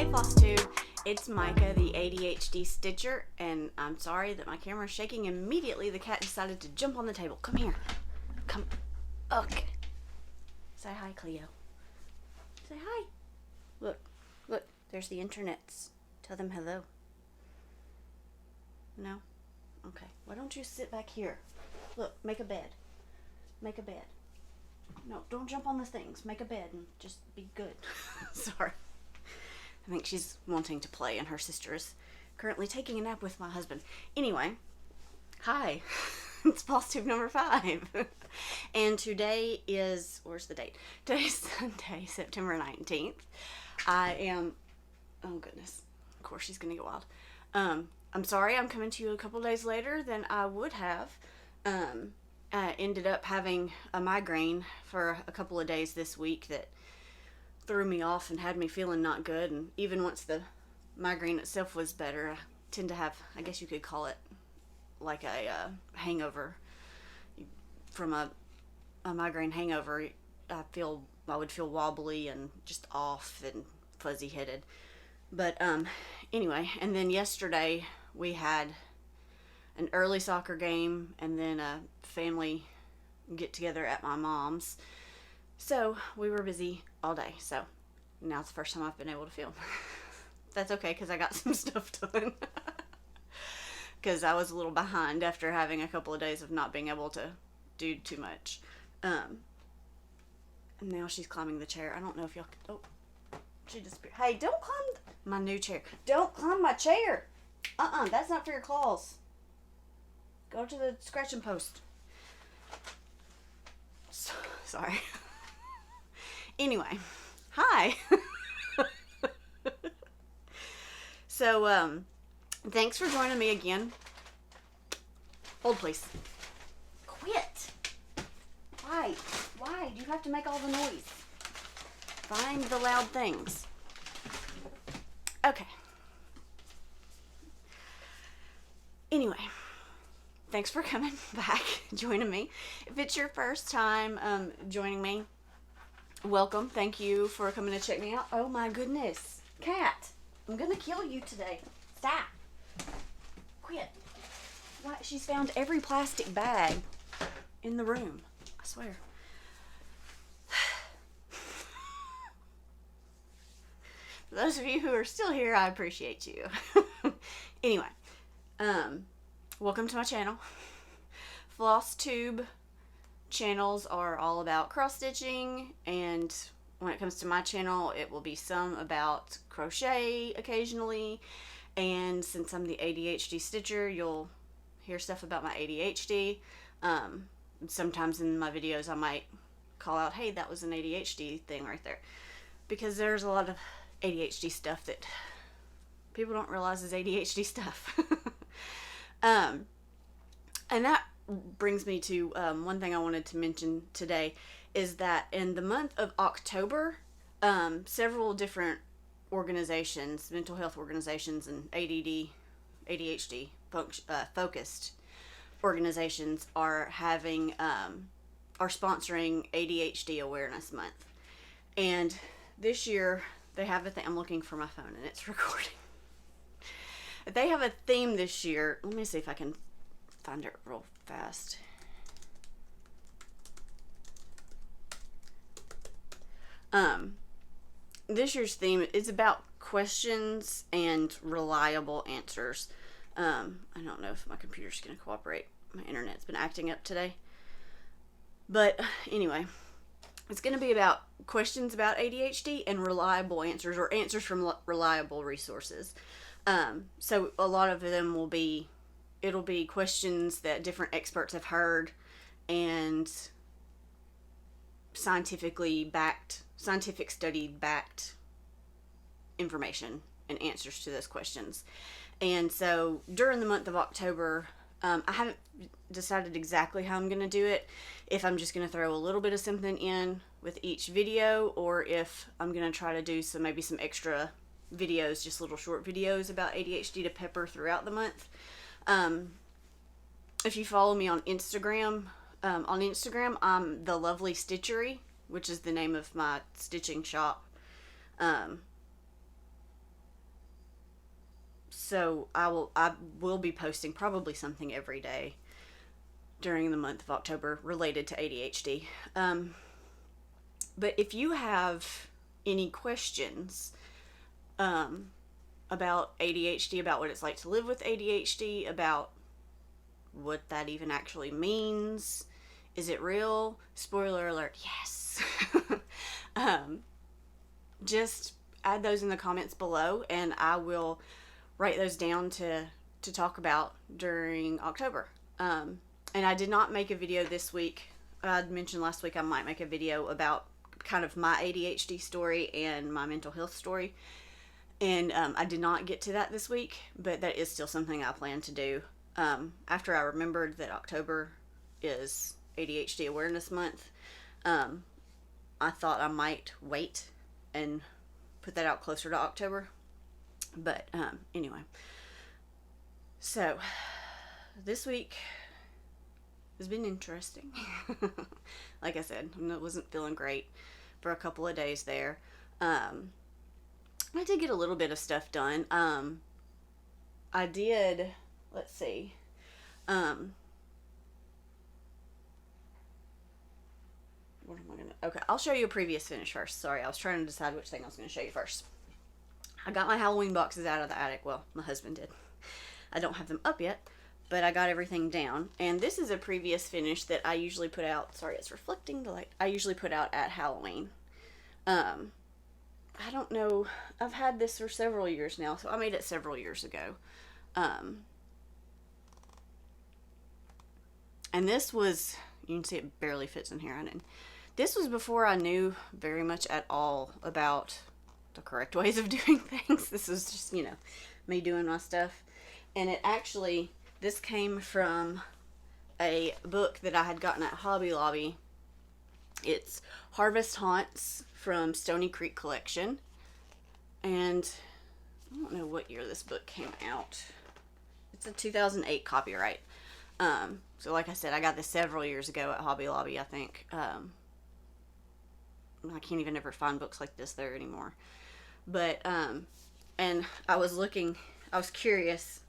FlossTube, it's Micah, the ADHD Stitcher, and I'm sorry that my camera is shaking. Immediately the cat decided to jump on the table. Come here. Come. Okay. Say hi, Cleo. Say hi. Look, there's the internets. Tell them hello. No? Okay. Why don't you sit back here? Look, make a bed. Make a bed. No, don't jump on the things. Make a bed and just be good. Sorry. I think she's wanting to play, and her sister is currently taking a nap with my husband. Anyway, hi. It's FlossTube number 5. And today is, where's the date? Today's Sunday, September 19th. I am, oh goodness, of course she's going to get wild. I'm sorry I'm coming to you a couple days later than I would have. I ended up having a migraine for a couple of days this week that threw me off and had me feeling not good. And even once the migraine itself was better, I tend to have, I guess you could call it like a hangover. From a migraine hangover, I would feel wobbly and just off and fuzzy headed. But anyway, and then yesterday we had an early soccer game and then a family get together at my mom's. So we were busy all day. So now it's the first time I've been able to film. That's okay, because I got some stuff done. Because I was a little behind after having a couple of days of not being able to do too much. And now she's climbing the chair. I don't know if y'all... Oh, she disappeared. Hey, don't climb my new chair. Don't climb my chair. That's not for your claws. Go to the scratching post. Sorry. Anyway, hi. So, thanks for joining me again. Hold, please. Quit. Why? Why do you have to make all the noise? Find the loud things. Okay. Anyway, thanks for coming back, joining me. If it's your first time joining me, welcome. Thank you for coming to check me out. Oh my goodness. Cat, I'm going to kill you today. Stop. Quit. Why? She's found every plastic bag in the room. I swear. For those of you who are still here, I appreciate you. Anyway, welcome to my channel. FlossTube channels are all about cross stitching, and when it comes to my channel, it will be some about crochet occasionally. And since I'm the ADHD Stitcher, you'll hear stuff about my ADHD. Sometimes in my videos I might call out, hey, that was an ADHD thing right there. Because there's a lot of ADHD stuff that people don't realize is ADHD stuff. And that brings me to one thing I wanted to mention today, is that in the month of October, several different organizations, mental health organizations and ADHD focused organizations are having are sponsoring ADHD Awareness Month. And this year they have a thing. I'm looking for my phone and it's recording. They have a theme this year. Let me see if I can find it real fast. This year's theme is about questions and reliable answers. I don't know if my computer's going to cooperate. My internet's been acting up today. But anyway, it's going to be about questions about ADHD and reliable answers, or answers from reliable resources. So a lot of them will be, it'll be questions that different experts have heard and scientific study backed information and answers to those questions. And so during the month of October, I haven't decided exactly how I'm going to do it. If I'm just going to throw a little bit of something in with each video, or if I'm going to try to do maybe some extra videos, just little short videos about ADHD to pepper throughout the month. If you follow me on Instagram, I'm The Lovely Stitchery, which is the name of my stitching shop. So I will be posting probably something every day during the month of October related to ADHD. But if you have any questions about ADHD, about what it's like to live with ADHD, about what that even actually means, is it real? Spoiler alert, yes. Just add those in the comments below, and I will write those down to talk about during October. And I did not make a video this week. I mentioned last week I might make a video about kind of my ADHD story and my mental health story. And I did not get to that this week, but that is still something I plan to do. After I remembered that October is ADHD Awareness Month, I thought I might wait and put that out closer to October. But anyway, so this week has been interesting. Like I said, I wasn't feeling great for a couple of days there. I did get a little bit of stuff done. I did, let's see. What am I gonna, okay, I'll show you a previous finish first. Sorry, I was trying to decide which thing I was going to show you first. I got my Halloween boxes out of the attic. Well, my husband did. I don't have them up yet, but I got everything down. And this is a previous finish that I usually put out. Sorry, it's reflecting the light. I usually put out at Halloween. I don't know. I've had this for several years now, so I made it several years ago. And this was, you can see it barely fits in here. This was before I knew very much at all about the correct ways of doing things. This was just, you know, me doing my stuff. And it actually, this came from a book that I had gotten at Hobby Lobby. It's Harvest Haunts from Stony Creek Collection. And I don't know what year this book came out. It's a 2008 copyright. So like I said, I got this several years ago at Hobby Lobby, I think. I can't even ever find books like this there anymore. But, and I was looking, I was curious,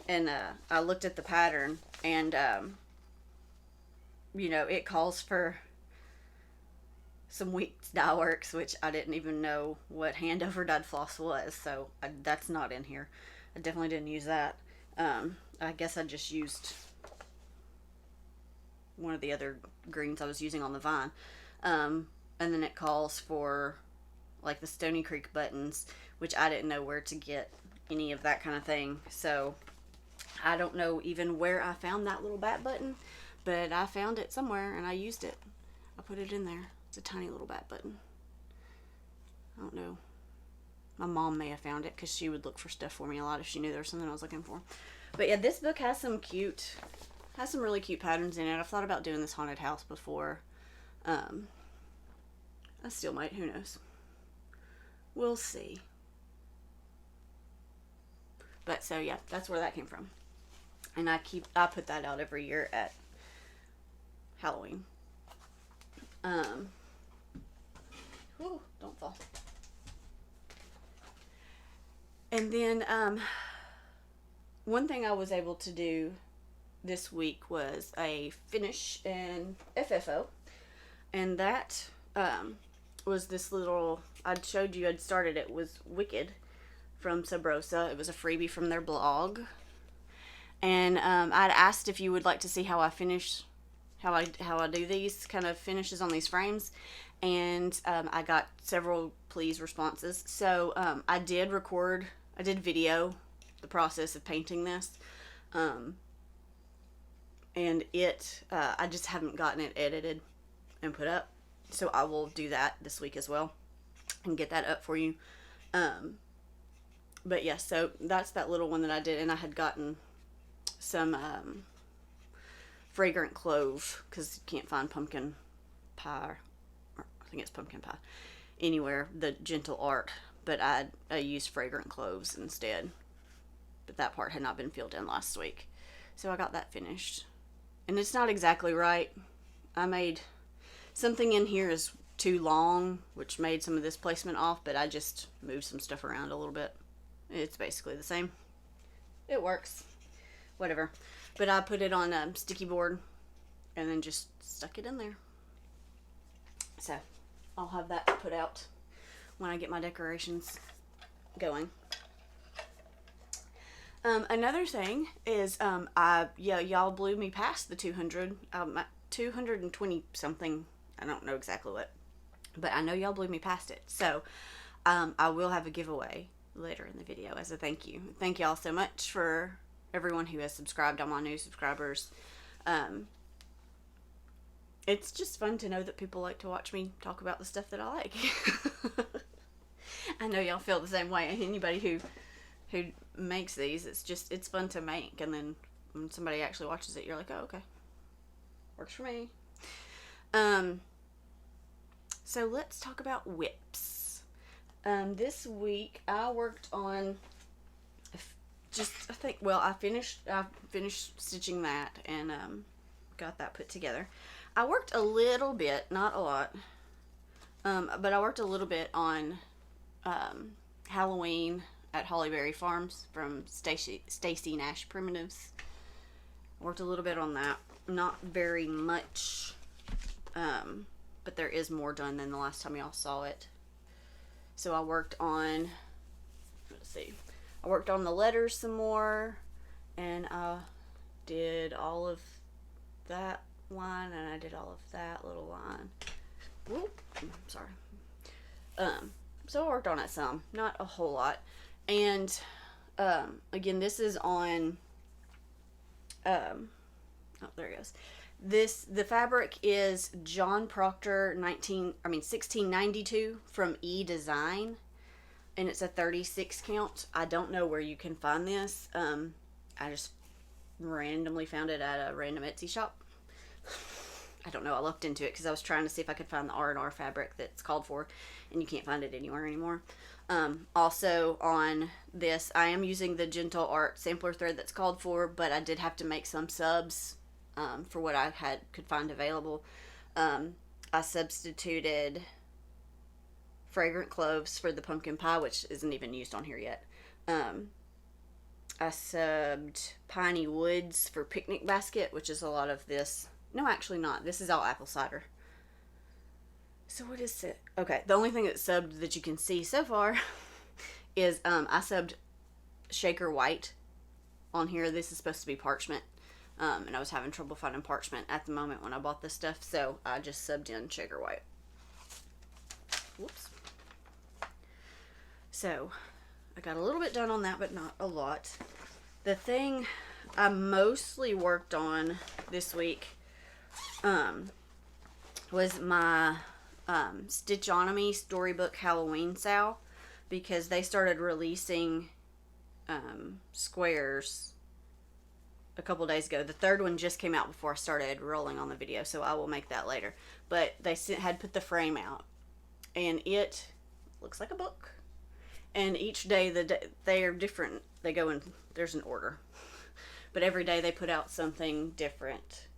and I looked at the pattern, and, you know, it calls for some Weeks Dye Works, which I didn't even know what hand over dyed floss was, so that's not in here. I definitely didn't use that. I guess I just used one of the other greens I was using on the vine. And then it calls for like the Stony Creek buttons, which I didn't know where to get any of that kind of thing. So I don't know even where I found that little bat button, but I found it somewhere and I used it. I put it in there. It's a tiny little bat button. I don't know. My mom may have found it because she would look for stuff for me a lot if she knew there was something I was looking for. But yeah, this book has some really cute patterns in it. I've thought about doing this haunted house before. I still might, who knows. We'll see. But so yeah, that's where that came from. And I put that out every year at Halloween. Whew, don't fall. And then one thing I was able to do this week was a finish in FFO, and that was this little, I'd showed you, I'd started it, was Wicked from Subrosa. It was a freebie from their blog, and I'd asked if you would like to see how I finish, how I do these kind of finishes on these frames, and I got several please responses. So I did video the process of painting this, and I just haven't gotten it edited and put up, so I will do that this week as well and get that up for you. But yeah, so that's that little one that I did, and I had gotten some fragrant clove, because you can't find pumpkin pie, or I think it's pumpkin pie, anywhere, the gentle art, but I used fragrant cloves instead. But that part had not been filled in last week, so I got that finished. And it's not exactly right. I made something in here is too long, which made some of this placement off, but I just moved some stuff around a little bit. It's basically the same. It works. Whatever. But I put it on a sticky board and then just stuck it in there. So I'll have that put out when I get my decorations going. Another thing is, y'all blew me past the 200, 220 something. I don't know exactly what, but I know y'all blew me past it. So, I will have a giveaway later in the video as a thank you. Thank y'all so much for everyone who has subscribed. I'm on new subscribers. It's just fun to know that people like to watch me talk about the stuff that I like. I know y'all feel the same way. Anybody who makes these, it's fun to make, and then when somebody actually watches it, you're like, oh, okay, works for me. So let's talk about whips. This week I worked on I finished stitching that and got that put together. I worked a little bit, not a lot, but I worked a little bit on Halloween at Hollyberry Farms from Stacy Nash Primitives. I worked a little bit on that. Not very much, but there is more done than the last time y'all saw it. So I worked on, I worked on the letters some more, and I did all of that line, and I did all of that little line. Whoop, sorry. So I worked on it some, not a whole lot. And again, this is on oh, there it goes. The fabric is John Proctor 1692 from E Design, and it's a 36 count. I don't know where you can find this. I just randomly found it at a random Etsy shop. I don't know. I looked into it because I was trying to see if I could find the R&R fabric that's called for, and you can't find it anywhere anymore. Also on this, I am using the Gentle Art sampler thread that's called for, but I did have to make some subs for what I could find available. I substituted fragrant cloves for the pumpkin pie, which isn't even used on here yet. I subbed piney woods for picnic basket, which is a lot of this. No, actually not. This is all apple cider. So what is it? Okay, the only thing that's subbed that you can see so far is I subbed Shaker White on here. This is supposed to be parchment, and I was having trouble finding parchment at the moment when I bought this stuff, so I just subbed in Shaker White. Whoops. So I got a little bit done on that, but not a lot. The thing I mostly worked on this week was my Stitchonomy Storybook Halloween SAL, because they started releasing squares a couple days ago. The third one just came out before I started rolling on the video, so I will make that later. But they had put the frame out, and it looks like a book. And each day they are different. They go in, there's an order, but every day they put out something different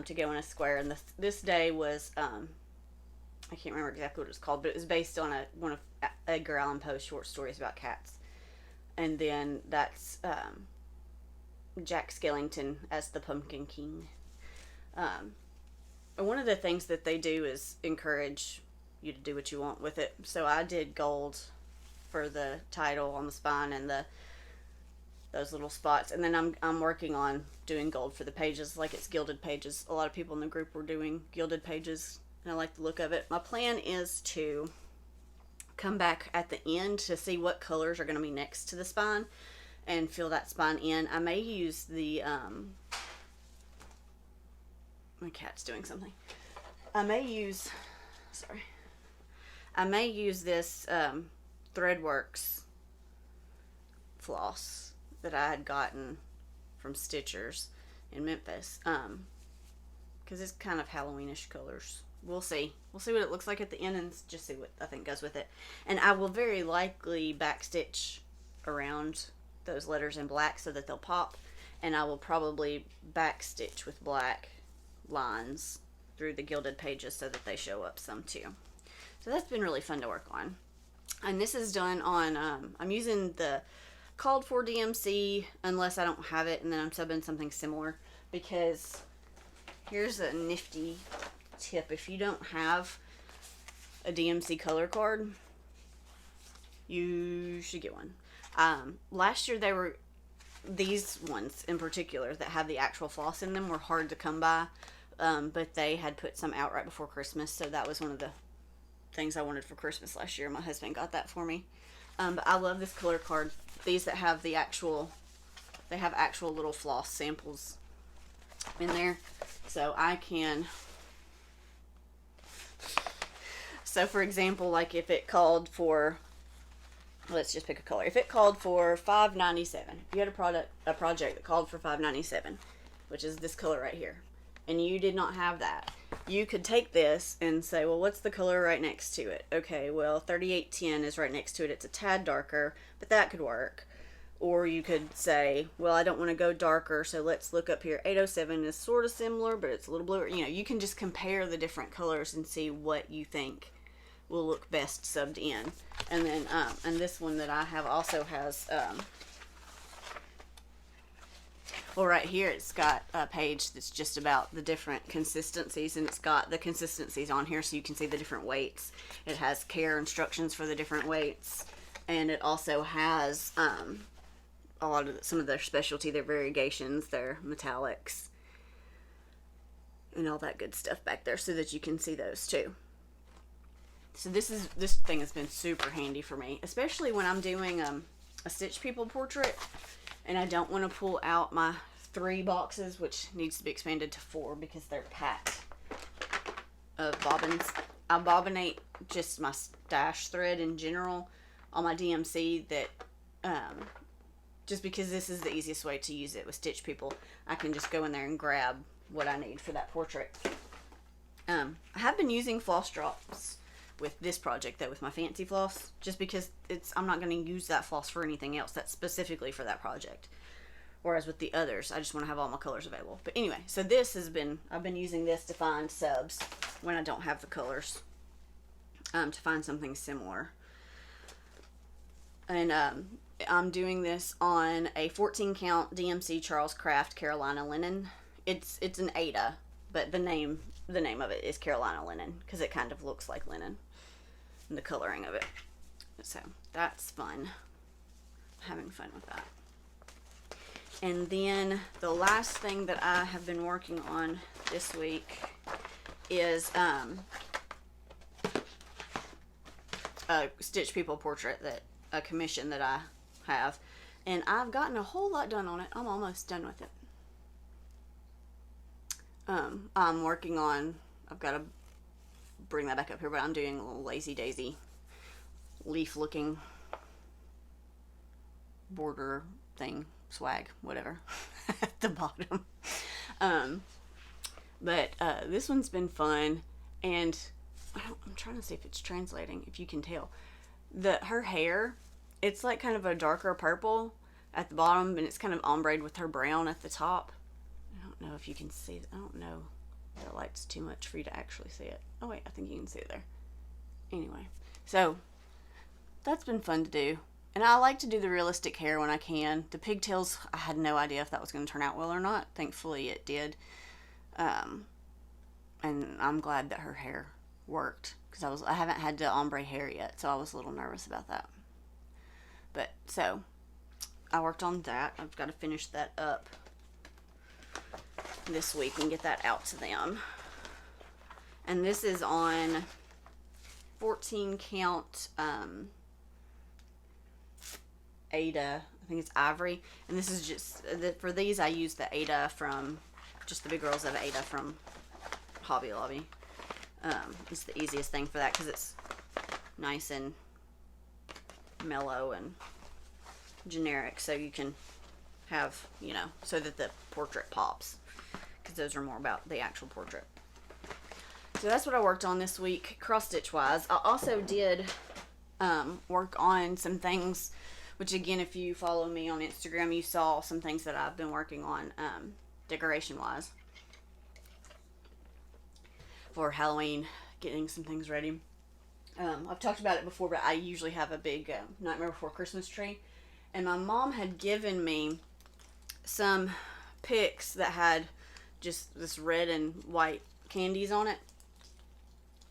to go in a square. And this day was I can't remember exactly what it was called, but it was based on one of Edgar Allan Poe's short stories about cats. And then that's Jack Skellington as the Pumpkin King. And one of the things that they do is encourage you to do what you want with it. So I did gold for the title on the spine and those little spots, and then I'm working on doing gold for the pages, like it's gilded pages. A lot of people in the group were doing gilded pages, and I like the look of it. My plan is to come back at the end to see what colors are going to be next to the spine and fill that spine in. I may use the my cat's doing something. I may use this Threadworks floss that I had gotten from Stitchers in Memphis, because it's kind of Halloweenish colors. We'll see what it looks like at the end and just see what I think goes with it. And I will very likely backstitch around those letters in black so that they'll pop, and I will probably backstitch with black lines through the gilded pages so that they show up some too. So that's been really fun to work on. And this is done on, I'm using the called for DMC unless I don't have it, and then I'm subbing something similar, because here's a nifty tip. If you don't have a DMC color card, you should get one. Last year, they were, these ones in particular that have the actual floss in them were hard to come by, but they had put some out right before Christmas, so that was one of the things I wanted for Christmas last year. My husband got that for me. But I love this color card. These that have the actual, they have actual little floss samples in there, so I can, so for example, like if it called for, let's just pick a color. If it called for $5.97, if you had a project that called for $5.97, which is this color right here, and you did not have that, you could take this and say, well, what's the color right next to it? Okay, well, 3810 is right next to it. It's a tad darker, but that could work. Or you could say, well, I don't want to go darker, so let's look up here. 807 is sort of similar, but it's a little bluer. You know, you can just compare the different colors and see what you think will look best subbed in. And then, and this one that I have also has, well, right here it's got a page that's just about the different consistencies, and it's got the consistencies on here so you can see the different weights. It has care instructions for the different weights, and it also has a lot of some of their specialty, their variegations, their metallics, and all that good stuff back there so that you can see those too. So this thing has been super handy for me, especially when I'm doing a Stitch People portrait and I don't want to pull out my 3 boxes, which needs to be expanded to 4 because they're packed of bobbins. I bobbinate just my stash thread in general on my DMC, that just because this is the easiest way to use it with Stitch People. I can just go in there and grab what I need for that portrait. I have been using floss drops with this project though, with my fancy floss, just because I'm not going to use that floss for anything else. That's specifically for that project. Whereas with the others, I just want to have all my colors available. But anyway, so this has been, I've been using this to find subs when I don't have the colors, to find something similar. And I'm doing this on a 14 count DMC Charles Craft Carolina linen. It's an Ada, but the name of it is Carolina linen because it kind of looks like linen and the coloring of it. So that's fun. Having fun with that. And then the last thing that I have been working on this week is a Stitch People portrait, that a commission that I have, and I've gotten a whole lot done on it. I'm almost done with it. I'm working on, I've got to bring that back up here, but I'm doing a little lazy daisy leaf looking border thing, swag, whatever, at the bottom. But this one's been fun, and I'm trying to see if it's translating, if you can tell. Her hair, it's like kind of a darker purple at the bottom, and it's kind of ombre with her brown at the top. I don't know if you can see it. I don't know if the light's too much for you to actually see it. Oh wait, I think you can see it there. Anyway, so that's been fun to do. And I like to do the realistic hair when I can. The pigtails, I had no idea if that was going to turn out well or not. Thankfully it did. And I'm glad that her hair worked, because I haven't had the ombre hair yet, so I was a little nervous about that. But so I worked on that. I've got to finish that up this week and get that out to them. And this is on 14 count Ada, I think it's ivory, and this is just for these I use the Ada from just the big rolls of Ada from Hobby Lobby. It's the easiest thing for that because it's nice and mellow and generic, so you can have, you know, so that the portrait pops, because those are more about the actual portrait. So that's what I worked on this week, cross stitch wise. I also did work on some things, which again, if you follow me on Instagram, you saw some things that I've been working on decoration wise for Halloween, getting some things ready. I've talked about it before, but I usually have a big Nightmare Before Christmas tree. And my mom had given me some picks that had just this red and white candies on it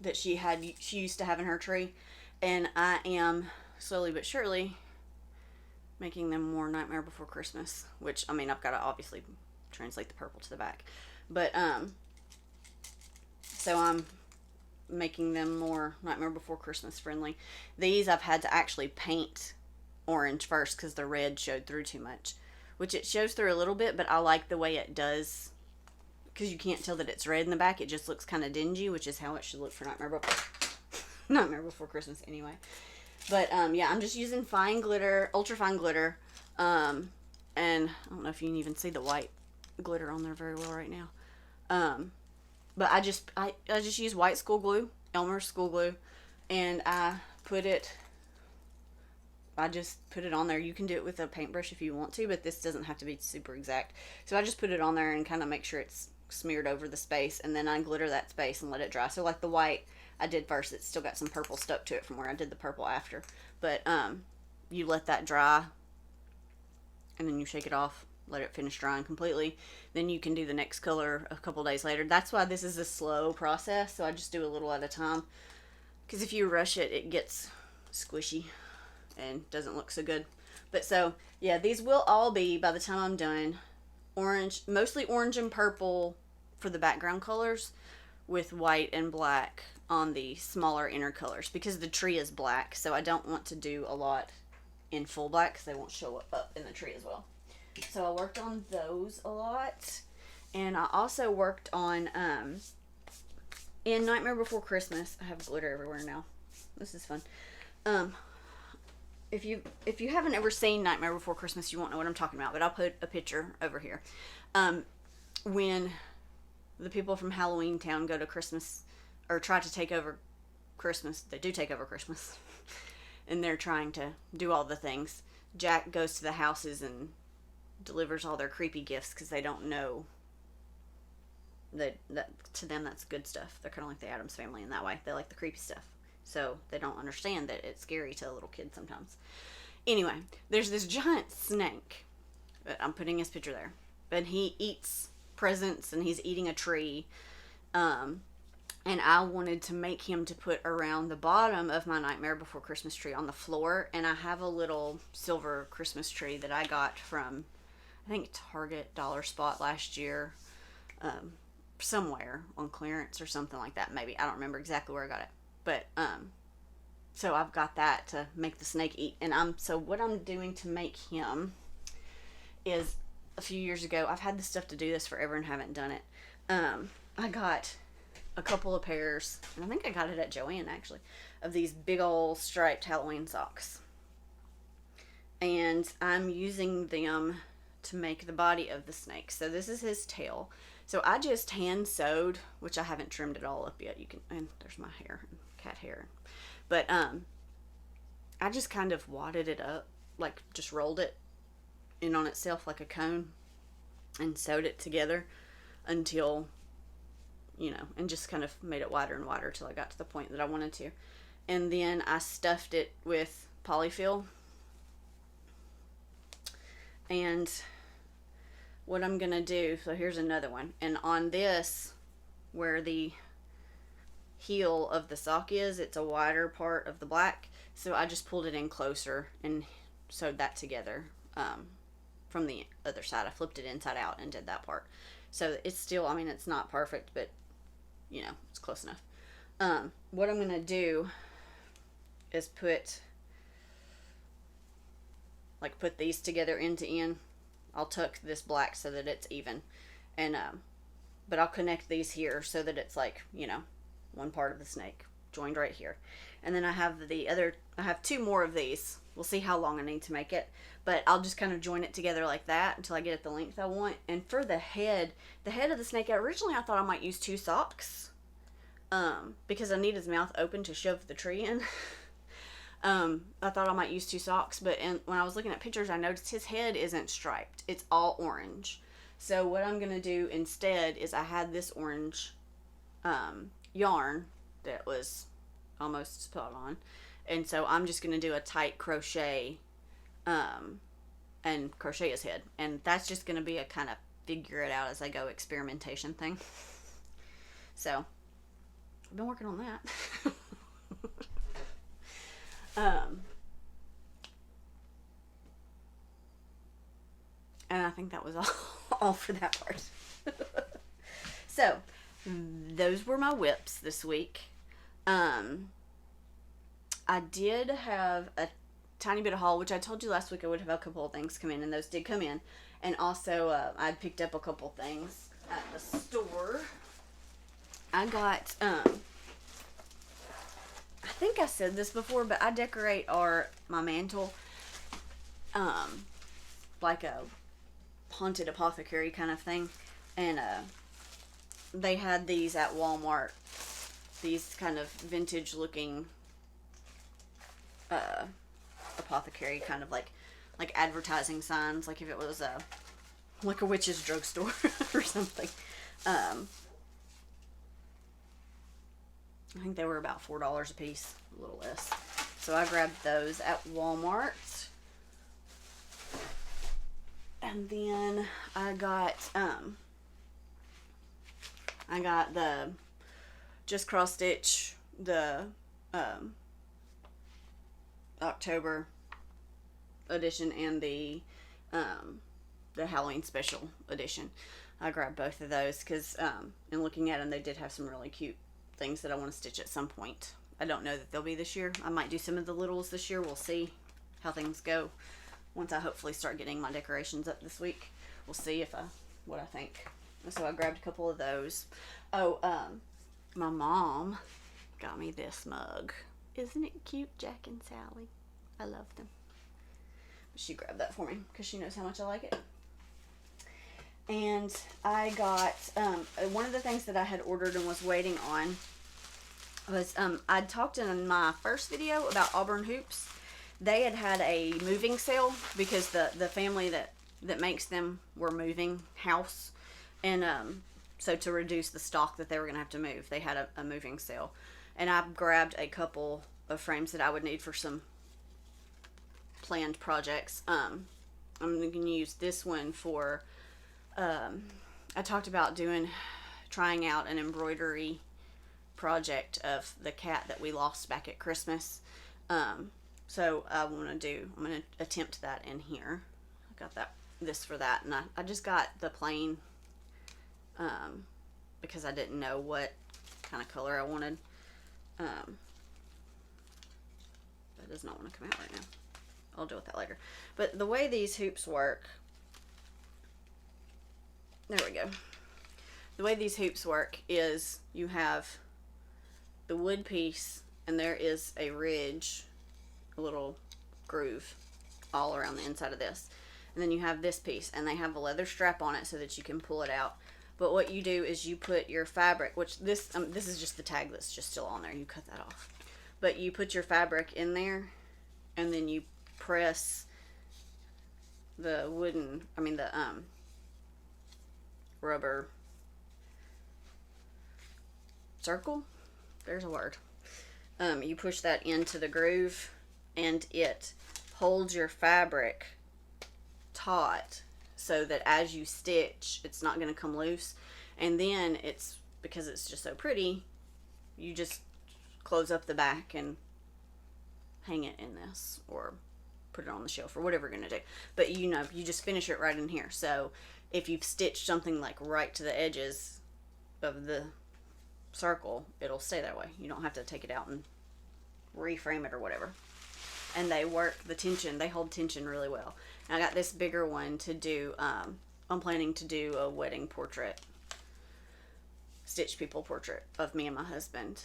that she used to have in her tree. And I am slowly but surely making them more Nightmare Before Christmas, which, I mean, I've got to obviously translate the purple to the back. But, so I'm making them more Nightmare Before Christmas friendly. These I've had to actually paint orange first because the red showed through too much, which it shows through a little bit, but I like the way it does because you can't tell that it's red in the back. It just looks kind of dingy, which is how it should look for Nightmare Before Christmas anyway. But yeah, I'm just using fine glitter, ultra fine glitter, and I don't know if you can even see the white glitter on there very well right now. But I just use white school glue, Elmer's school glue, and I just put it on there. You can do it with a paintbrush if you want to, but this doesn't have to be super exact. So I just put it on there and kind of make sure it's smeared over the space, and then I glitter that space and let it dry. So like the white I did first, it's still got some purple stuck to it from where I did the purple after. But you let that dry, and then you shake it off, let it finish drying completely. Then you can do the next color a couple days later. That's why this is a slow process, so I just do a little at a time. Because if you rush it, it gets squishy and doesn't look so good. But so, yeah, these will all be, by the time I'm done, orange, mostly orange and purple for the background colors, with white and black on the smaller inner colors, because the tree is black, so I don't want to do a lot in full black because they won't show up in the tree as well. So I worked on those a lot, and I also worked on in Nightmare Before Christmas. I have glitter everywhere now. This is fun. If you haven't ever seen Nightmare Before Christmas, you won't know what I'm talking about, but I'll put a picture over here. When the people from Halloween Town go to Christmas, or try to take over Christmas, they do take over Christmas, and they're trying to do all the things. Jack goes to the houses and delivers all their creepy gifts because they don't know that to them that's good stuff. They're kind of like the Addams Family in that way. They like the creepy stuff, so they don't understand that it's scary to a little kid sometimes. Anyway, there's this giant snake, but I'm putting his picture there, but he eats presents and he's eating a tree, and I wanted to make him to put around the bottom of my Nightmare Before Christmas tree on the floor. And I have a little silver Christmas tree that I got from, I think, Target Dollar Spot last year, somewhere on clearance or something like that. Maybe, I don't remember exactly where I got it, but so I've got that to make the snake eat. And so what I'm doing to make him is, a few years ago, I've had this stuff to do this forever and haven't done it. I got a couple of pairs, and I think I got it at Joann actually, of these big old striped Halloween socks. And I'm using them to make the body of the snake. So this is his tail. So I just hand sewed, which I haven't trimmed it all up yet. You can, and there's my hair, cat hair. But I just kind of wadded it up, like just rolled it in on itself like a cone and sewed it together until, and just kind of made it wider and wider till I got to the point that I wanted to. And then I stuffed it with polyfill. And what I'm going to do, so here's another one. And on this, where the heel of the sock is, it's a wider part of the black. So I just pulled it in closer and sewed that together from the other side. I flipped it inside out and did that part. So it's still, it's not perfect, but, it's close enough. What I'm going to do is put these together end to end. I'll tuck this black so that it's even. And, but I'll connect these here so that it's like, one part of the snake joined right here. And then I have I have two more of these. We'll see how long I need to make it, but I'll just kind of join it together like that until I get it the length I want. And for the head of the snake, originally I thought I might use 2 socks, because I need his mouth open to shove the tree in. I thought I might use 2 socks, but when I was looking at pictures, I noticed his head isn't striped. It's all orange. So what I'm going to do instead is I had this orange yarn that was almost spot on. And so I'm just going to do a tight crochet and crochet his head. And that's just going to be a kind of figure it out as I go experimentation thing. So I've been working on that. And I think that was all for that part. So those were my whips this week. I did have a tiny bit of haul, which I told you last week I would have a couple of things come in, and those did come in. And also, I picked up a couple things at the store. I got, I think I said this before, but I decorate my mantle, like a haunted apothecary kind of thing. And, they had these at Walmart, these kind of vintage looking, apothecary, kind of like advertising signs, like if it was like a witch's drugstore or something. I think they were about $4 a piece, a little less. So I grabbed those at Walmart. And then I got the Just Cross Stitch, the October edition, and the Halloween special edition. I grabbed both of those because in looking at them, they did have some really cute things that I want to stitch at some point. I don't know that they'll be this year. I might do some of the littles this year. We'll see how things go once I hopefully start getting my decorations up this week. We'll see what I think. So I grabbed a couple of those. Oh, my mom got me this mug. Isn't it cute, Jack and Sally? I love them. She grabbed that for me because she knows how much I like it. And I got, one of the things that I had ordered and was waiting on was, I'd talked in my first video about Auburn hoops. They had a moving sale because the family that makes them were moving house. And, so to reduce the stock that they were going to have to move, they had a moving sale. And I grabbed a couple of frames that I would need for some planned projects. I'm going to use this one for, I talked about trying out an embroidery project of the cat that we lost back at Christmas. So I'm going to attempt that in here. I got this for that, and I just got the plain, because I didn't know what kind of color I wanted. That does not want to come out right now. I'll deal with that later. But the way these hoops work, there we go. The way these hoops work is you have the wood piece, and there is a ridge, a little groove all around the inside of this. And then you have this piece, and they have a leather strap on it so that you can pull it out. But what you do is you put your fabric, which this is just the tag that's just still on there. You cut that off. But you put your fabric in there, and then you press the rubber circle. There's a word. You push that into the groove, and it holds your fabric taut so that as you stitch, it's not going to come loose. And then because it's just so pretty, you just close up the back and hang it in this, or put it on the shelf, or whatever you're going to do. But you just finish it right in here. So if you've stitched something like right to the edges of the circle, it'll stay that way. You don't have to take it out and reframe it or whatever. And they hold tension really well. And I got this bigger one to do, I'm planning to do a wedding portrait, stitch people portrait of me and my husband.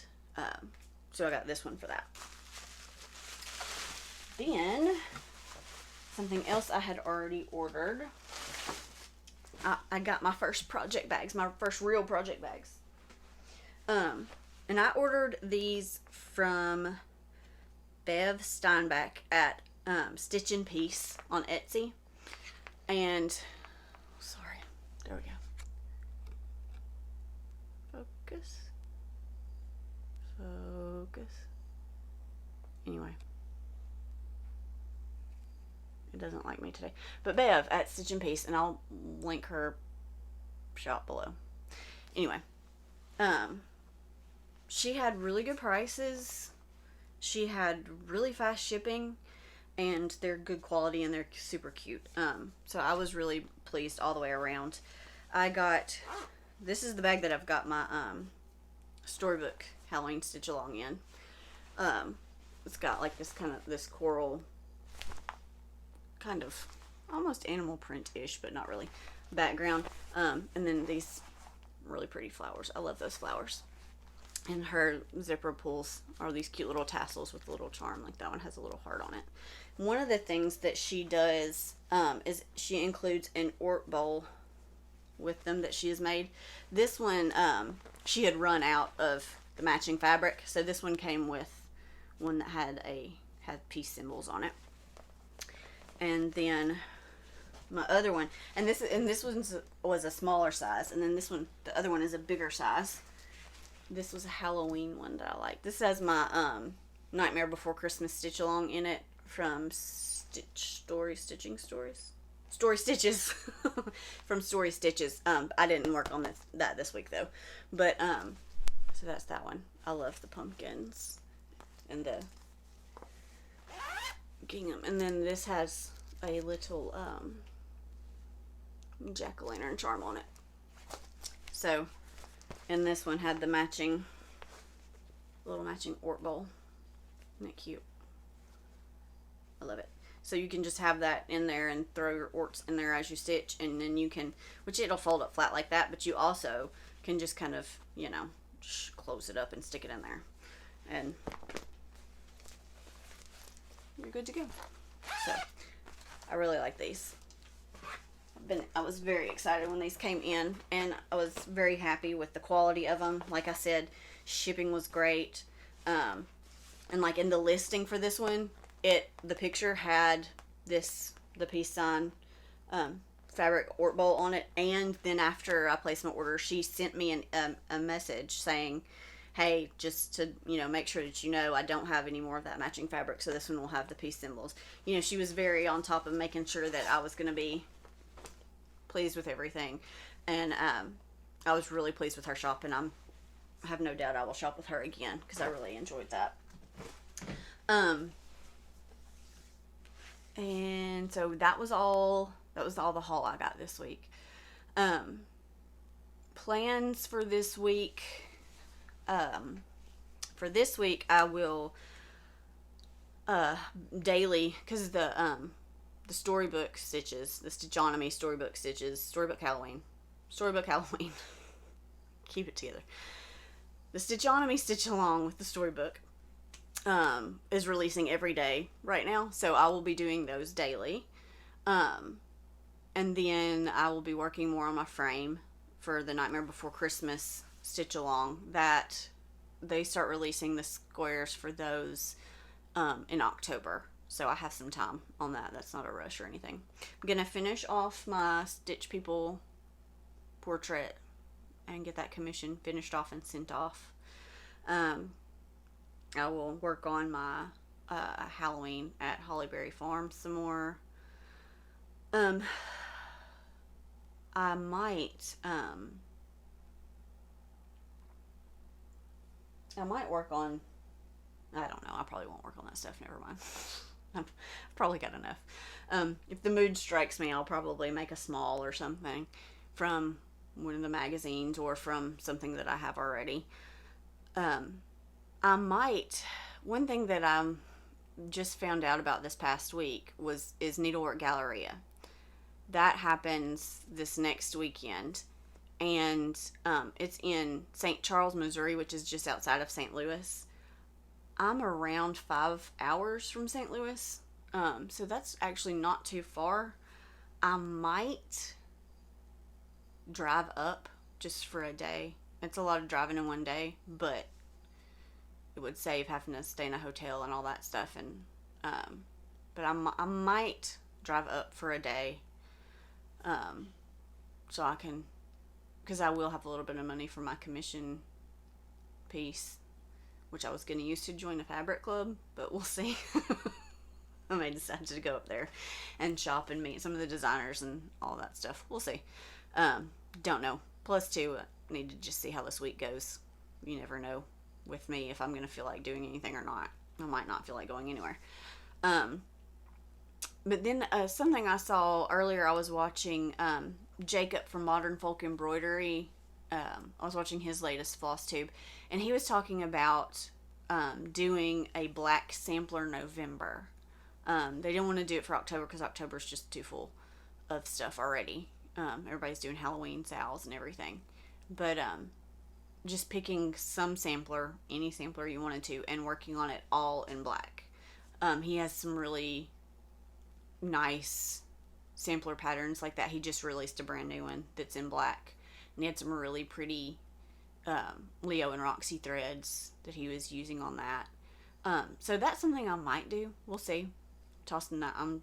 So I got this one for that. Then, something else I had already ordered. I got my first project bags, my first real project bags. And I ordered these from Bev Steinbach at Stitch in Peace on Etsy. And, sorry, there we go. Focus. Anyway. It doesn't like me today. But Bev at Stitch in Peace, and I'll link her shop below. Anyway. She had really good prices. She had really fast shipping. And they're good quality and they're super cute. So I was really pleased all the way around. I got, this is the bag that I've got my storybook Halloween stitch along in. It's got like this coral kind of almost animal print-ish, but not really, background. And then these really pretty flowers. I love those flowers. And her zipper pulls are these cute little tassels with a little charm. Like that one has a little heart on it. One of the things that she does is she includes an Ort bowl with them that she has made. This one, she had run out of the matching fabric. So this one came with one that had peace symbols on it. And then my other one, and this one was a smaller size. And then this one, the other one is a bigger size. This was a Halloween one that I like. This has my Nightmare Before Christmas stitch along in it from Story Stitches from Story Stitches. I didn't work on that this week though, but so that's that one. I love the pumpkins and the gingham, and then this has a little jack-o'-lantern charm on it. So. And this one had the little matching Ort bowl. Isn't that cute? I love it. So you can just have that in there and throw your Orts in there as you stitch, and then you can, which it'll fold up flat like that, but you also can just kind of, you know, just close it up and stick it in there. And you're good to go. So I really like these. I was very excited when these came in, and I was very happy with the quality of them. Like I said, shipping was great. And like in the listing for this one, the picture had the peace sign fabric Ort bowl on it, and then after I placed my order, she sent me a message saying, hey, just to, you know, make sure that you know I don't have any more of that matching fabric, so this one will have the peace symbols. You know, she was very on top of making sure that I was going to be pleased with everything, and I was really pleased with her shop, and I have no doubt I will shop with her again because I really enjoyed that. And so that was all the haul I got this week. Plans for this week. For this week I will daily, because the storybook stitches, the Stitchonomy storybook stitches, storybook Halloween, keep it together. The Stitchonomy stitch along with the storybook is releasing every day right now, so I will be doing those daily. And then I will be working more on my frame for the Nightmare Before Christmas stitch along, that they start releasing the squares for those in October. So I have some time on that. That's not a rush or anything. I'm going to finish off my Stitch People portrait and get that commission finished off and sent off. I will work on my Halloween at Hollyberry Farm some more. I might work on, I don't know, I probably won't work on that stuff, never mind. I've probably got enough. If the mood strikes me, I'll probably make a small or something from one of the magazines or from something that I have already. I might, one thing that I just found out about this past week is Needlework Galleria. That happens this next weekend, and it's in St. Charles, Missouri, which is just outside of St. Louis. I'm around 5 hours from St. Louis, so that's actually not too far. I might drive up just for a day. It's a lot of driving in one day, but it would save having to stay in a hotel and all that stuff. And but I might drive up for a day, so I can, because I will have a little bit of money for my commission piece which I was going to use to join a fabric club, but we'll see. I may decide to go up there and shop and meet some of the designers and all that stuff. We'll see. Don't know. Plus, too, I need to just see how this week goes. You never know with me if I'm going to feel like doing anything or not. I might not feel like going anywhere. But then something I saw earlier, I was watching Jacob from Modern Folk Embroidery. I was watching his latest FlossTube, and he was talking about doing a black sampler November. They didn't want to do it for October because October's just too full of stuff already. Everybody's doing Halloween SALs and everything. But just picking some sampler, any sampler you wanted to, and working on it all in black. He has some really nice sampler patterns like that. He just released a brand new one that's in black. And he had some really pretty Leo and Roxy threads that he was using on that. So that's something I might do. We'll see. I'm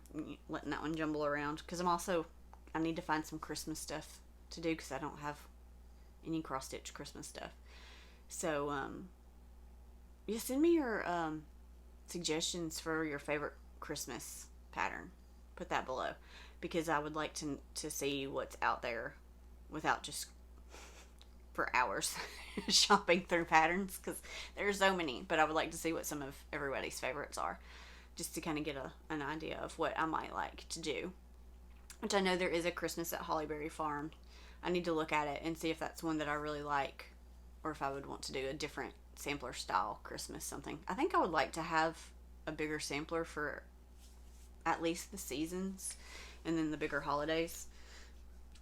letting that one jumble around because I need to find some Christmas stuff to do because I don't have any cross stitch Christmas stuff. So yeah, send me your suggestions for your favorite Christmas pattern. Put that below because I would like to see what's out there without just for hours shopping through patterns because there's so many, but I would like to see what some of everybody's favorites are just to kind of get an idea of what I might like to do, which I know there is a Christmas at Hollyberry Farm. I need to look at it and see if that's one that I really like or if I would want to do a different sampler style Christmas something. I think I would like to have a bigger sampler for at least the seasons and then the bigger holidays.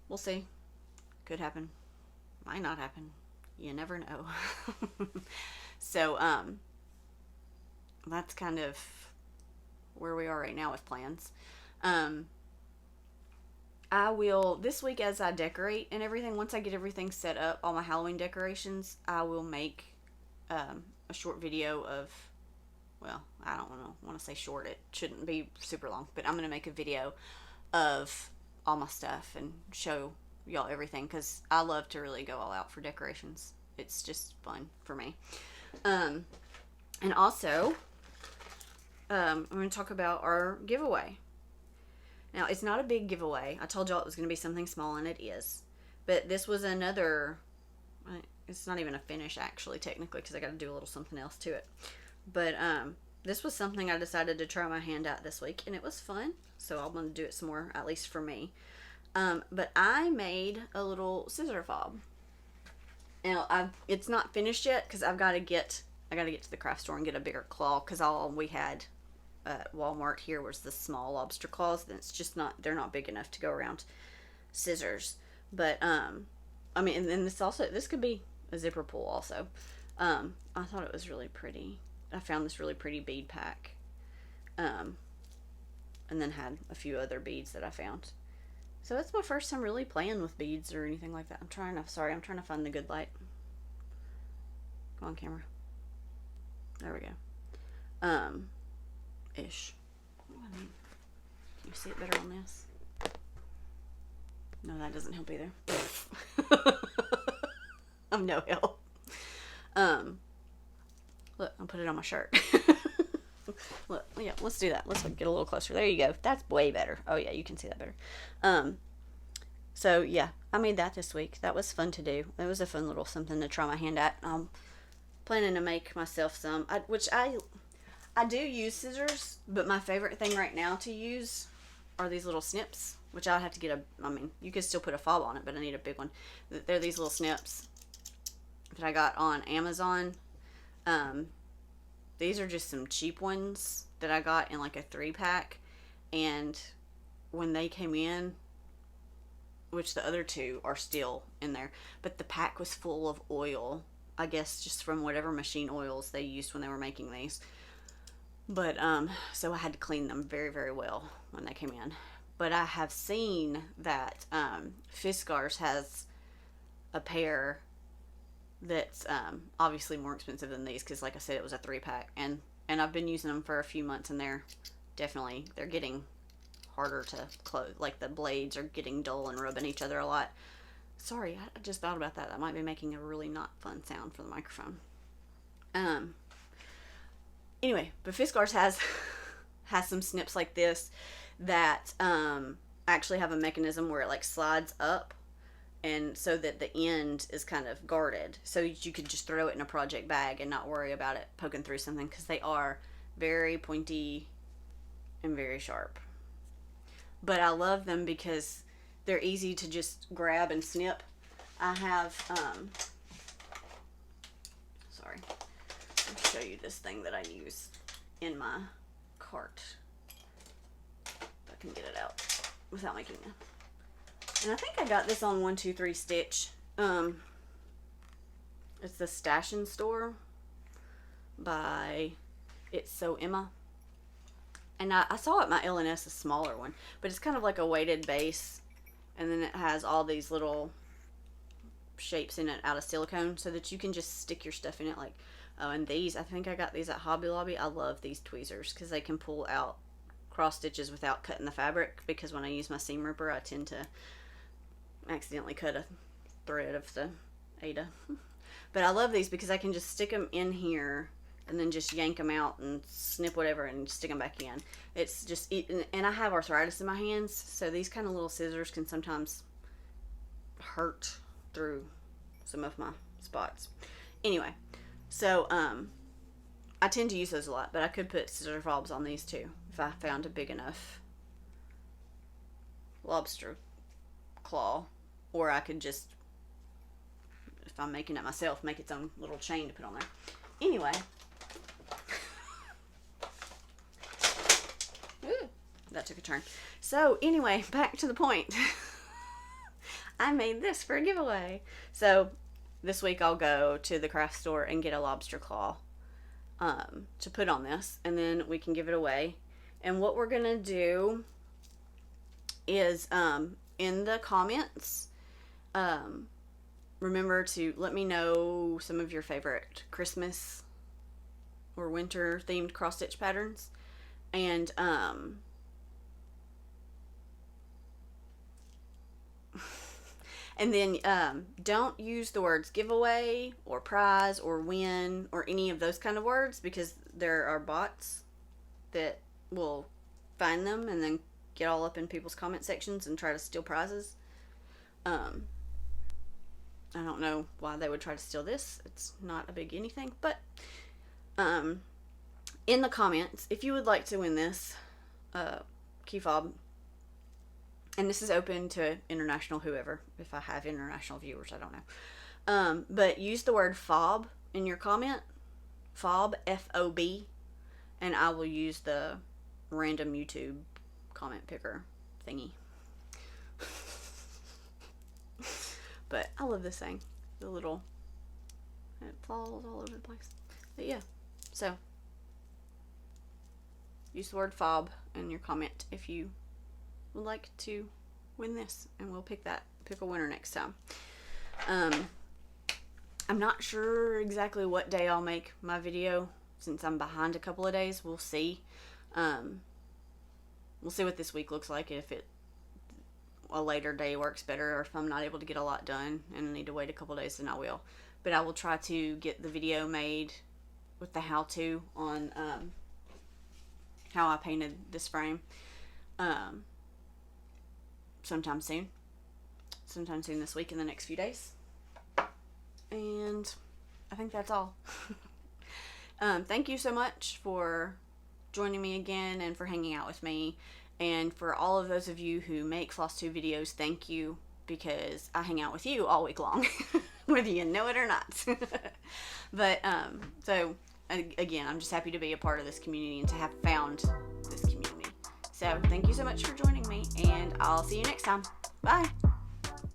We'll see. Could happen. Might not happen. You never know. So, that's kind of where we are right now with plans. I will, this week as I decorate and everything, once I get everything set up, all my Halloween decorations, I will make a short video of, well, I don't want to say short, it shouldn't be super long, but I'm going to make a video of all my stuff and show y'all everything, because I love to really go all out for decorations. It's just fun for me. And also, I'm going to talk about our giveaway. Now, it's not a big giveaway. I told y'all it was going to be something small, and it is. But this was another, it's not even a finish, actually, technically, because I got to do a little something else to it. But this was something I decided to try my hand at this week, and it was fun. So I'm going to do it some more, at least for me. But I made a little scissor fob. Now, it's not finished yet, because I got to get to the craft store and get a bigger claw, because all we had at Walmart here was the small lobster claws, and it's just not, they're not big enough to go around scissors. But I mean, and then this could be a zipper pull also. I thought it was really pretty. I found this really pretty bead pack, and then had a few other beads that I found. So it's my first time really playing with beads or anything like that. I'm trying to find the good light. Go on, camera. There we go. Ish. Can you see it better on this? No, that doesn't help either. I'm no help. Look, I'll put it on my shirt. Look, yeah, let's do that. Let's get a little closer. There you go. That's way better. Oh yeah, you can see that better. So yeah, I made that this week. That was fun to do. It was a fun little something to try my hand at. I'm planning to make myself some, which I do use scissors, but my favorite thing right now to use are these little snips, which I'll have to get I mean, you could still put a fob on it, but I need a big one. They're these little snips that I got on Amazon. These are just some cheap ones that I got in like a 3-pack, and when they came in, which the other two are still in there, but the pack was full of oil, I guess just from whatever machine oils they used when they were making these. But so I had to clean them very, very well when they came in. But I have seen that Fiskars has a pair that's obviously more expensive than these, because like I said, it was a 3-pack, and I've been using them for a few months, and they're getting harder to close. Like the blades are getting dull and rubbing each other a lot. Sorry, I just thought about that. That might be making a really not fun sound for the microphone. Anyway, but Fiskars has some snips like this that actually have a mechanism where it like slides up, and so that the end is kind of guarded, so you could just throw it in a project bag and not worry about it poking through something, because they are very pointy and very sharp. But I love them because they're easy to just grab and snip. I have sorry, I'll show you this thing that I use in my cart, if I can get it out without making a... And I think I got this on 123 Stitch. It's the Stash and Store by It's So Emma. And I saw at my LNS a smaller one, but it's kind of like a weighted base, and then it has all these little shapes in it out of silicone, so that you can just stick your stuff in it. Like, oh, and these, I think I got these at Hobby Lobby. I love these tweezers because they can pull out cross stitches without cutting the fabric, because when I use my seam ripper, I tend to accidentally cut a thread of the Ada. But I love these because I can just stick them in here and then just yank them out and snip whatever and stick them back in. It's just, and I have arthritis in my hands, so these kind of little scissors can sometimes hurt through some of my spots. Anyway, so I tend to use those a lot, but I could put scissor fobs on these too if I found a big enough lobster claw, or I could just, if I'm making it myself, make its own little chain to put on there. Anyway, ooh, that took a turn. So anyway, back to the point. I made this for a giveaway. So this week I'll go to the craft store and get a lobster claw to put on this, and then we can give it away. And what we're gonna do is in the comments, remember to let me know some of your favorite Christmas or winter themed cross stitch patterns, and and then don't use the words giveaway or prize or win or any of those kind of words, because there are bots that will find them and then get all up in people's comment sections and try to steal prizes. I don't know why they would try to steal this. It's not a big anything, but in the comments, if you would like to win this key fob, and this is open to international whoever, if I have international viewers, I don't know, but use the word fob in your comment, fob, F-O-B, and I will use the random YouTube comment picker thingy. But I love this thing. The little, it falls all over the place. But yeah, so use the word fob in your comment if you would like to win this, and we'll pick a winner next time. I'm not sure exactly what day I'll make my video, since I'm behind a couple of days. We'll see. We'll see what this week looks like, if a later day works better, or if I'm not able to get a lot done and I need to wait a couple days, then I will. But I will try to get the video made with the how-to on how I painted this frame sometime soon this week, in the next few days. And I think that's all. Thank you so much for joining me again and for hanging out with me. And for all of those of you who make FlossTube videos, thank you, because I hang out with you all week long, whether you know it or not. But, so, again, I'm just happy to be a part of this community and to have found this community. So, thank you so much for joining me, and I'll see you next time. Bye!